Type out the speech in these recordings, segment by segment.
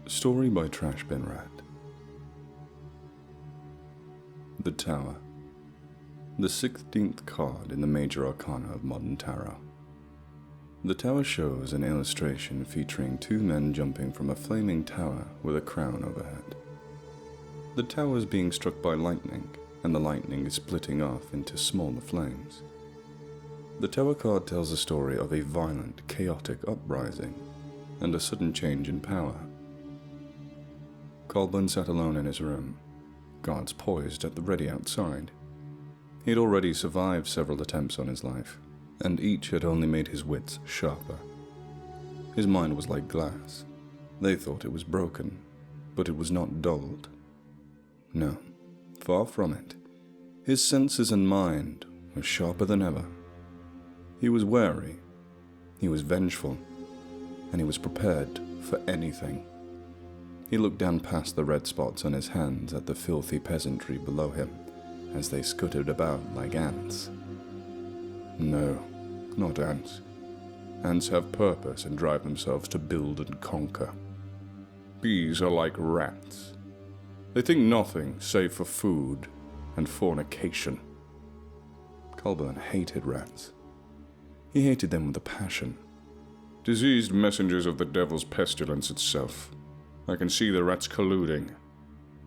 Story by Rashbinrat. The Tower. The 16th card in the major arcana of modern tarot. The tower shows an illustration featuring two men jumping from a flaming tower with a crown overhead. The tower is being struck by lightning, and the lightning is splitting off into smaller flames. The tower card tells a story of a violent, chaotic uprising and a sudden change in power. Colburn sat alone in his room, guards poised at the ready outside. He had already survived several attempts on his life, and each had only made his wits sharper. His mind was like glass. They thought it was broken, but it was not dulled. No, far from it. His senses and mind were sharper than ever. He was wary, he was vengeful, and he was prepared for anything. He looked down past the red spots on his hands at the filthy peasantry below him as they scuttered about like ants. No, not ants. Ants have purpose and drive themselves to build and conquer. Bees are like rats. They think nothing save for food and fornication. Colburn hated rats. He hated them with a passion. Diseased messengers of the devil's pestilence itself. I can see the rats colluding,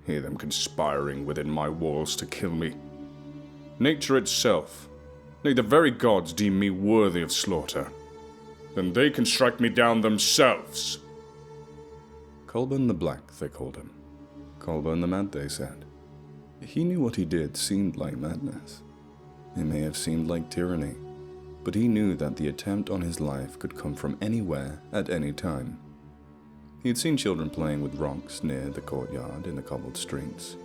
hear them conspiring within my walls to kill me. Nature itself, nay, the very gods deem me worthy of slaughter. Then they can strike me down themselves. Colburn the Black, they called him. Colburn the Mad, they said. He knew what he did seemed like madness. It may have seemed like tyranny, but he knew that the attempt on his life could come from anywhere at any time. He had seen children playing with rocks near the courtyard in the cobbled streets.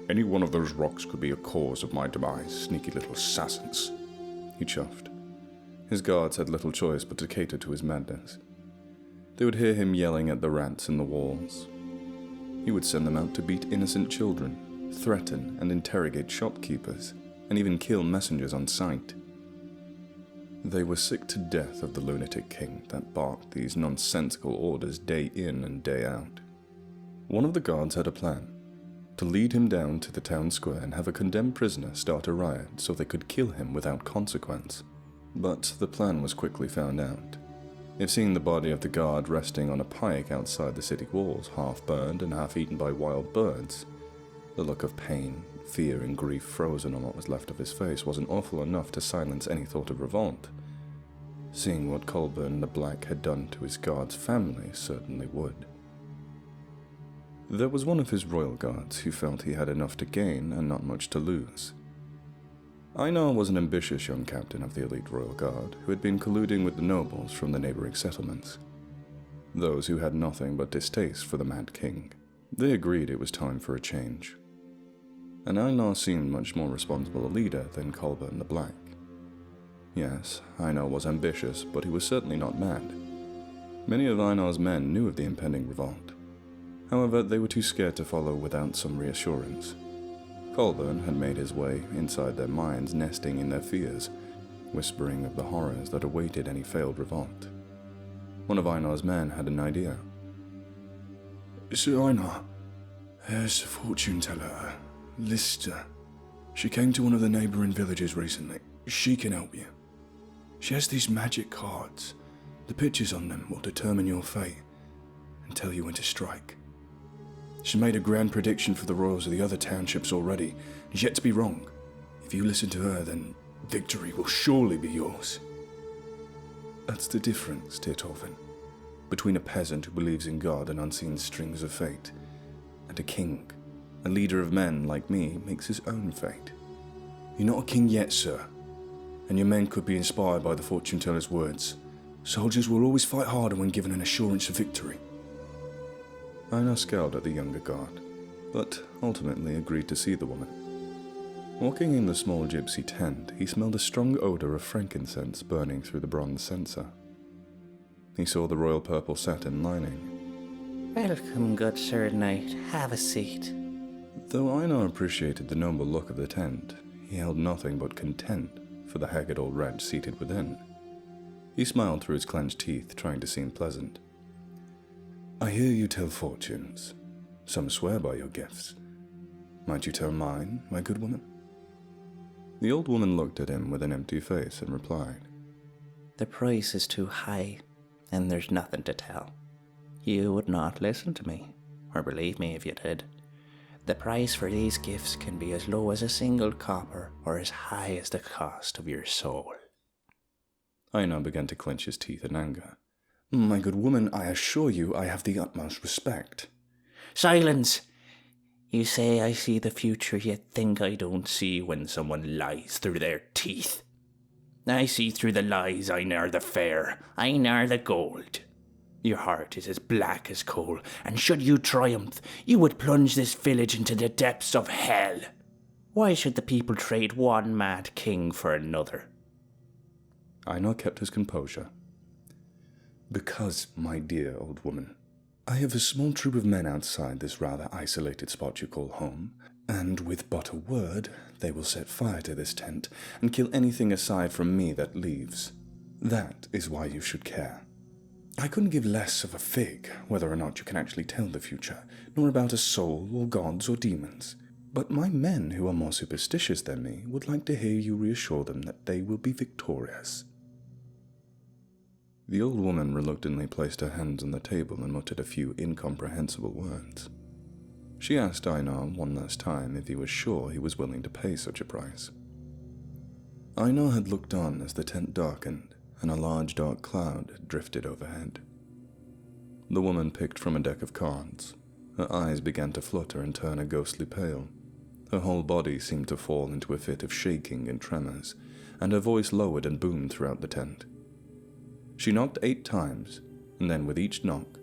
Any one of those rocks could be a cause of my demise, sneaky little assassins, he chuffed. His guards had little choice but to cater to his madness. They would hear him yelling at the rats in the walls. He would send them out to beat innocent children, threaten and interrogate shopkeepers, and even kill messengers on sight. They were sick to death of the lunatic king that barked these nonsensical orders day in and day out. One of the guards had a plan, to lead him down to the town square and have a condemned prisoner start a riot so they could kill him without consequence. But the plan was quickly found out. If seeing the body of the guard resting on a pike outside the city walls, half burned and half eaten by wild birds, the look of pain, fear and grief frozen on what was left of his face wasn't awful enough to silence any thought of revolt. Seeing what Colburn the Black had done to his guard's family certainly would. There was one of his royal guards who felt he had enough to gain and not much to lose. Einar was an ambitious young captain of the elite royal guard who had been colluding with the nobles from the neighboring settlements. Those who had nothing but distaste for the Mad King. They agreed it was time for a change. And Einar seemed much more responsible a leader than Colburn the Black. Yes, Einar was ambitious, but he was certainly not mad. Many of Einar's men knew of the impending revolt. However, they were too scared to follow without some reassurance. Colburn had made his way inside their minds, nesting in their fears, whispering of the horrors that awaited any failed revolt. One of Einar's men had an idea. Sir Einar, there's a fortune teller, Lister. She came to one of the neighbouring villages recently. She can help you. She has these magic cards. The pictures on them will determine your fate and tell you when to strike. She made a grand prediction for the royals of the other townships already, and is yet to be wrong. If you listen to her, then victory will surely be yours. That's the difference, dear Torvin, between a peasant who believes in God and unseen strings of fate, and a king. A leader of men like me makes his own fate. You're not a king yet, sir, and your men could be inspired by the fortune teller's words. Soldiers will always fight harder when given an assurance of victory. Einar scowled at the younger guard, but ultimately agreed to see the woman. Walking in the small gypsy tent, he smelled a strong odor of frankincense burning through the bronze censer. He saw the royal purple satin lining. Welcome, good Sir Knight. Have a seat. Though Einar appreciated the noble look of the tent, he held nothing but contempt for the haggard old wretch seated within. He smiled through his clenched teeth, trying to seem pleasant. I hear you tell fortunes. Some swear by your gifts. Might you tell mine, my good woman? The old woman looked at him with an empty face and replied, The price is too high, and there's nothing to tell. You would not listen to me, or believe me if you did. The price for these gifts can be as low as a single copper, or as high as the cost of your soul. Einar began to clench his teeth in anger. My good woman, I assure you I have the utmost respect. Silence! You say I see the future, yet think I don't see when someone lies through their teeth. I see through the lies, Einar the fair, Einar the gold. Your heart is as black as coal, and should you triumph, you would plunge this village into the depths of hell. Why should the people trade one mad king for another? Einar kept his composure. Because, my dear old woman, I have a small troop of men outside this rather isolated spot you call home, and with but a word, they will set fire to this tent and kill anything aside from me that leaves. That is why you should care. I couldn't give less of a fig whether or not you can actually tell the future, nor about a soul or gods or demons. But my men who are more superstitious than me would like to hear you reassure them that they will be victorious. The old woman reluctantly placed her hands on the table and muttered a few incomprehensible words. She asked Einar one last time if he was sure he was willing to pay such a price. Einar had looked on as the tent darkened and a large dark cloud drifted overhead. The woman picked from a deck of cards. Her eyes began to flutter and turn a ghostly pale. Her whole body seemed to fall into a fit of shaking and tremors, and her voice lowered and boomed throughout the tent. She knocked 8 times, and then with each knock,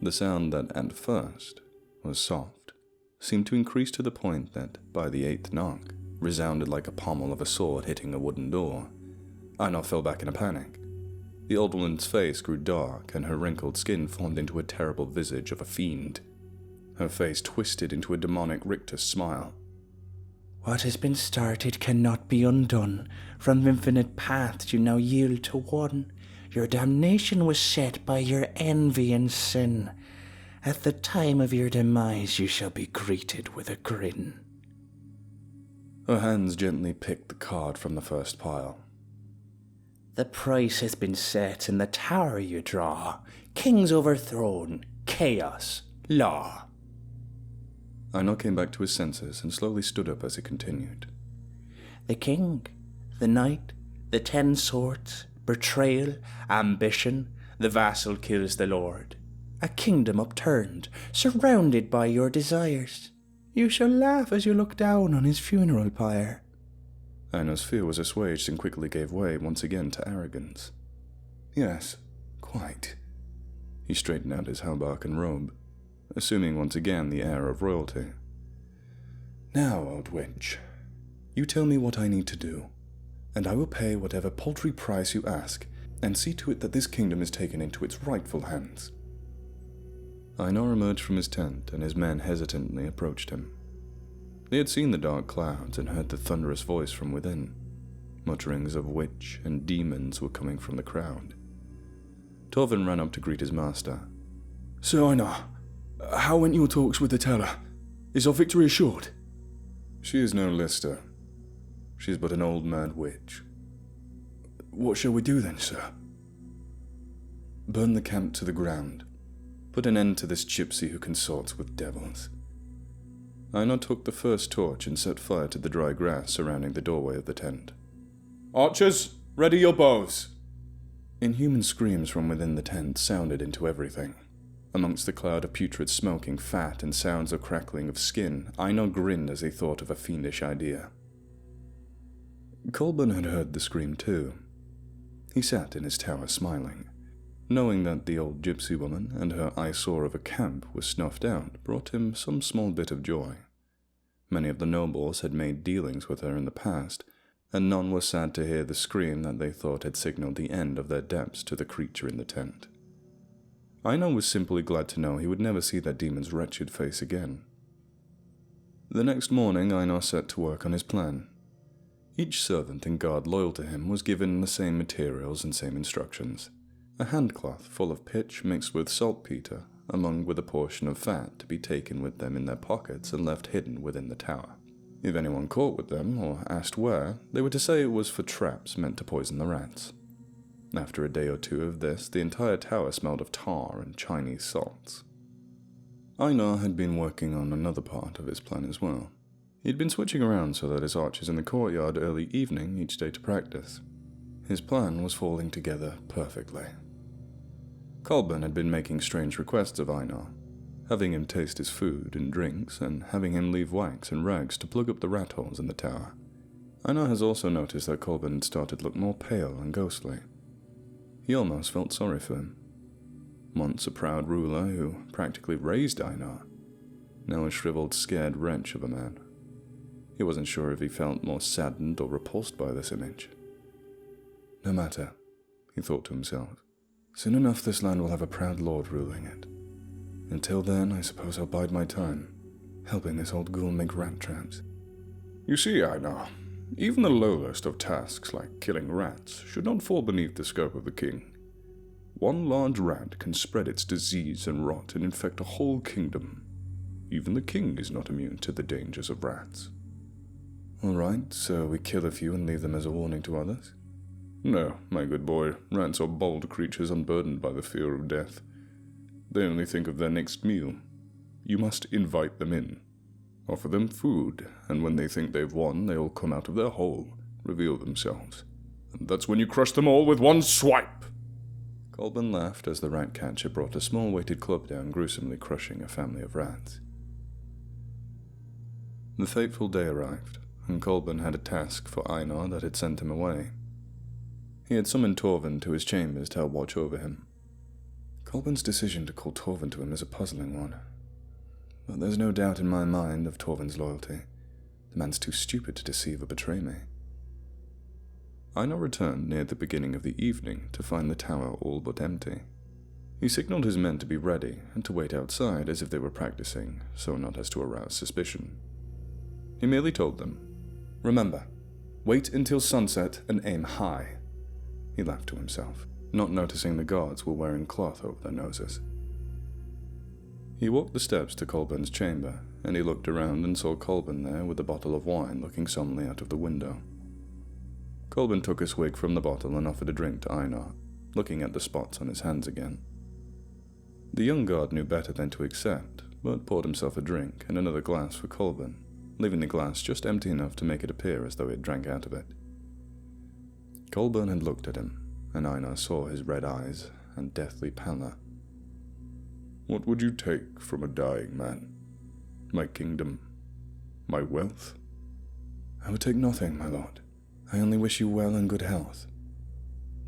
the sound that at first was soft seemed to increase to the point that, by the 8th knock, resounded like a pommel of a sword hitting a wooden door. Einar fell back in a panic. The old woman's face grew dark, and her wrinkled skin formed into a terrible visage of a fiend. Her face twisted into a demonic rictus smile. What has been started cannot be undone. From infinite paths you now yield to one. Your damnation was set by your envy and sin. At the time of your demise you shall be greeted with a grin. Her hands gently picked the card from the first pile. The price has been set in the tower you draw. Kings overthrown, chaos, law. Einar came back to his senses and slowly stood up as he continued. The king, the knight, the 10 swords, betrayal, ambition, the vassal kills the lord. A kingdom upturned, surrounded by your desires. You shall laugh as you look down on his funeral pyre. Einar's fear was assuaged and quickly gave way once again to arrogance. Yes, quite. He straightened out his hauberk and robe, assuming once again the air of royalty. Now, old witch, you tell me what I need to do, and I will pay whatever paltry price you ask, and see to it that this kingdom is taken into its rightful hands. Einar emerged from his tent, and his men hesitantly approached him. They had seen the dark clouds and heard the thunderous voice from within. Mutterings of witch and demons were coming from the crowd. Torvin ran up to greet his master. Sir Einar, how went your talks with the teller? Is our victory assured? She is no lister. She is but an old mad witch. What shall we do then, sir? Burn the camp to the ground. Put an end to this gypsy who consorts with devils. Einar took the first torch and set fire to the dry grass surrounding the doorway of the tent. Archers, ready your bows! Inhuman screams from within the tent sounded into everything. Amongst the cloud of putrid smoking fat and sounds of crackling of skin, Einar grinned as he thought of a fiendish idea. Colburn had heard the scream too. He sat in his tower smiling. Knowing that the old gypsy woman and her eyesore of a camp was snuffed out brought him some small bit of joy. Many of the nobles had made dealings with her in the past, and none were sad to hear the scream that they thought had signaled the end of their debts to the creature in the tent. Einar was simply glad to know he would never see that demon's wretched face again. The next morning Einar set to work on his plan. Each servant and guard loyal to him was given the same materials and same instructions. A handcloth full of pitch mixed with saltpeter, among with a portion of fat to be taken with them in their pockets and left hidden within the tower. If anyone caught with them or asked where, they were to say it was for traps meant to poison the rats. After a day or two of this, the entire tower smelled of tar and Chinese salts. Einar had been working on another part of his plan as well. He'd been switching around so that his archers in the courtyard early evening each day to practice. His plan was falling together perfectly. Colburn had been making strange requests of Einar, having him taste his food and drinks, and having him leave wax and rags to plug up the rat holes in the tower. Einar has also noticed that Colburn had started to look more pale and ghostly. He almost felt sorry for him. Once a proud ruler who practically raised Einar, now a shriveled, scared wretch of a man. He wasn't sure if he felt more saddened or repulsed by this image. No matter, he thought to himself. Soon enough this land will have a proud lord ruling it. Until then, I suppose I'll bide my time, helping this old ghoul make rat traps. You see, Einar, even the lowest of tasks like killing rats should not fall beneath the scope of the king. One large rat can spread its disease and rot and infect a whole kingdom. Even the king is not immune to the dangers of rats. Alright, so we kill a few and leave them as a warning to others? No, my good boy, rats are bold creatures unburdened by the fear of death. They only think of their next meal. You must invite them in. Offer them food, and when they think they've won, they'll come out of their hole, reveal themselves. And that's when you crush them all with one swipe! Colburn laughed as the rat catcher brought a small weighted club down, gruesomely crushing a family of rats. The fateful day arrived, and Colburn had a task for Einar that had sent him away. He had summoned Torvin to his chambers to help watch over him. Colburn's decision to call Torvin to him is a puzzling one. But there's no doubt in my mind of Torvin's loyalty. The man's too stupid to deceive or betray me. Einar returned near the beginning of the evening to find the tower all but empty. He signaled his men to be ready and to wait outside as if they were practicing, so not as to arouse suspicion. He merely told them, "Remember, wait until sunset and aim high." He laughed to himself, not noticing the guards were wearing cloth over their noses. He walked the steps to Colburn's chamber, and he looked around and saw Colburn there with a bottle of wine looking solemnly out of the window. Colburn took a swig from the bottle and offered a drink to Einar, looking at the spots on his hands again. The young guard knew better than to accept, but poured himself a drink and another glass for Colburn, leaving the glass just empty enough to make it appear as though he had drank out of it. Colburn had looked at him, and Einar saw his red eyes and deathly pallor. What would you take from a dying man? My kingdom? My wealth? I would take nothing, my lord. I only wish you well and good health.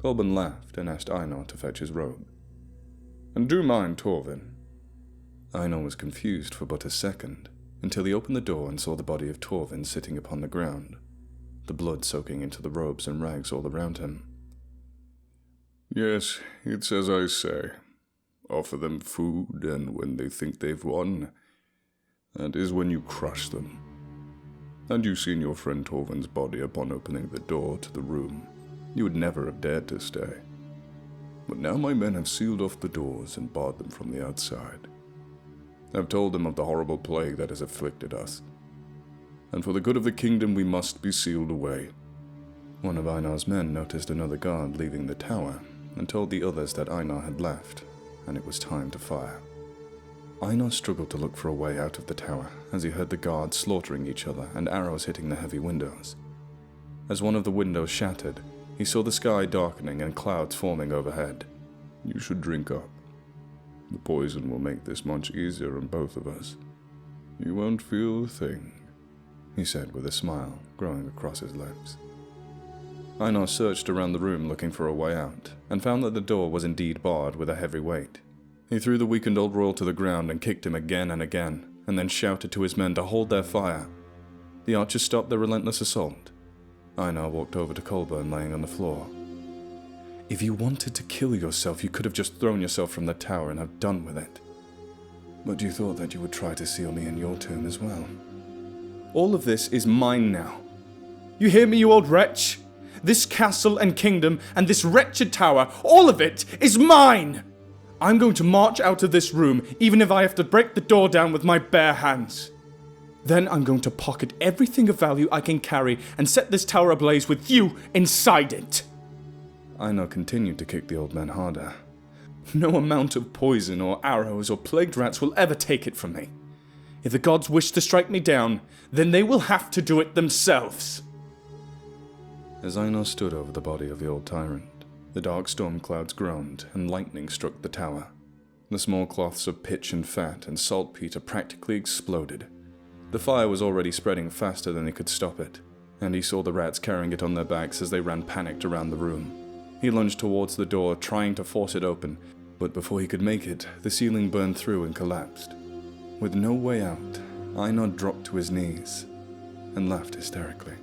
Colburn laughed and asked Einar to fetch his robe. And do mine, Torvin. Einar was confused for but a second, until he opened the door and saw the body of Torvin sitting upon the ground, the blood soaking into the robes and rags all around him. Yes, it's as I say. Offer them food, and when they think they've won, that is when you crush them. Had you seen your friend Torvin's body upon opening the door to the room, you would never have dared to stay. But now my men have sealed off the doors and barred them from the outside. I've told them of the horrible plague that has afflicted us. And for the good of the kingdom we must be sealed away. One of Einar's men noticed another guard leaving the tower, and told the others that Einar had left, and it was time to fire. Einar struggled to look for a way out of the tower as he heard the guards slaughtering each other and arrows hitting the heavy windows. As one of the windows shattered, he saw the sky darkening and clouds forming overhead. You should drink up. The poison will make this much easier on both of us. You won't feel a thing, he said with a smile growing across his lips. Einar searched around the room looking for a way out, and found that the door was indeed barred with a heavy weight. He threw the weakened old royal to the ground and kicked him again and again, and then shouted to his men to hold their fire. The archers stopped their relentless assault. Einar walked over to Colburn laying on the floor. If you wanted to kill yourself, you could have just thrown yourself from the tower and have done with it. But you thought that you would try to seal me in your tomb as well. All of this is mine now. You hear me, you old wretch? This castle and kingdom and this wretched tower, all of it is mine! I'm going to march out of this room, even if I have to break the door down with my bare hands. Then I'm going to pocket everything of value I can carry and set this tower ablaze with you inside it. Einar continued to kick the old man harder. No amount of poison or arrows or plagued rats will ever take it from me. If the gods wish to strike me down, then they will have to do it themselves. As Einar stood over the body of the old tyrant, the dark storm clouds groaned and lightning struck the tower. The small cloths of pitch and fat and saltpeter practically exploded. The fire was already spreading faster than he could stop it, and he saw the rats carrying it on their backs as they ran panicked around the room. He lunged towards the door, trying to force it open, but before he could make it, the ceiling burned through and collapsed. With no way out, Einar dropped to his knees and laughed hysterically.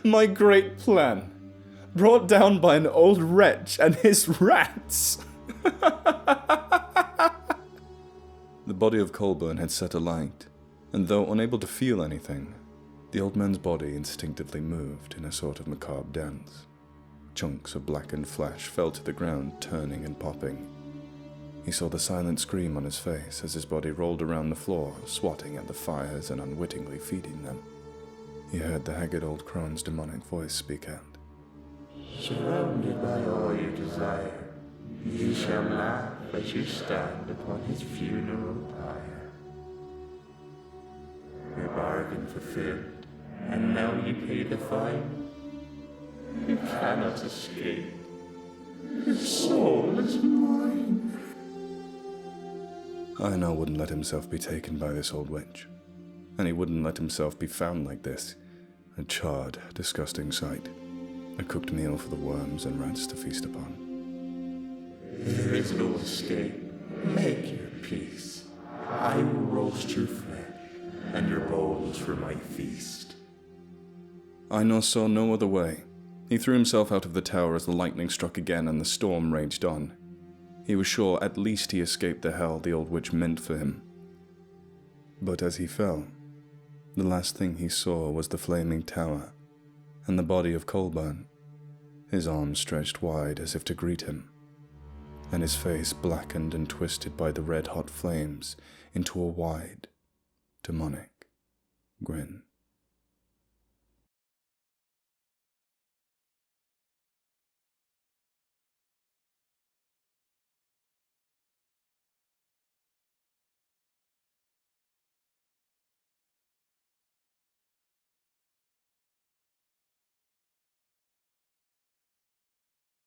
My great plan, brought down by an old wretch and his rats! The body of Colburn had set alight, and though unable to feel anything, the old man's body instinctively moved in a sort of macabre dance. Chunks of blackened flesh fell to the ground, turning and popping. He saw the silent scream on his face as his body rolled around the floor, swatting at the fires and unwittingly feeding them. He heard the haggard old crone's demonic voice speak out. Surrounded by all you desire, you shall laugh as you stand upon his funeral pyre. Your bargain fulfilled, and now you pay the fine. You cannot escape. Your soul is mine. Einar wouldn't let himself be taken by this old witch, and he wouldn't let himself be found like this, a charred, disgusting sight, a cooked meal for the worms and rats to feast upon. There is no escape. Make your peace. I will roast your flesh, and your bones for my feast. Einar saw no other way. He threw himself out of the tower as the lightning struck again and the storm raged on. He was sure at least he escaped the hell the old witch meant for him. But as he fell, the last thing he saw was the flaming tower and the body of Colburn, his arms stretched wide as if to greet him, and his face blackened and twisted by the red-hot flames into a wide, demonic grin.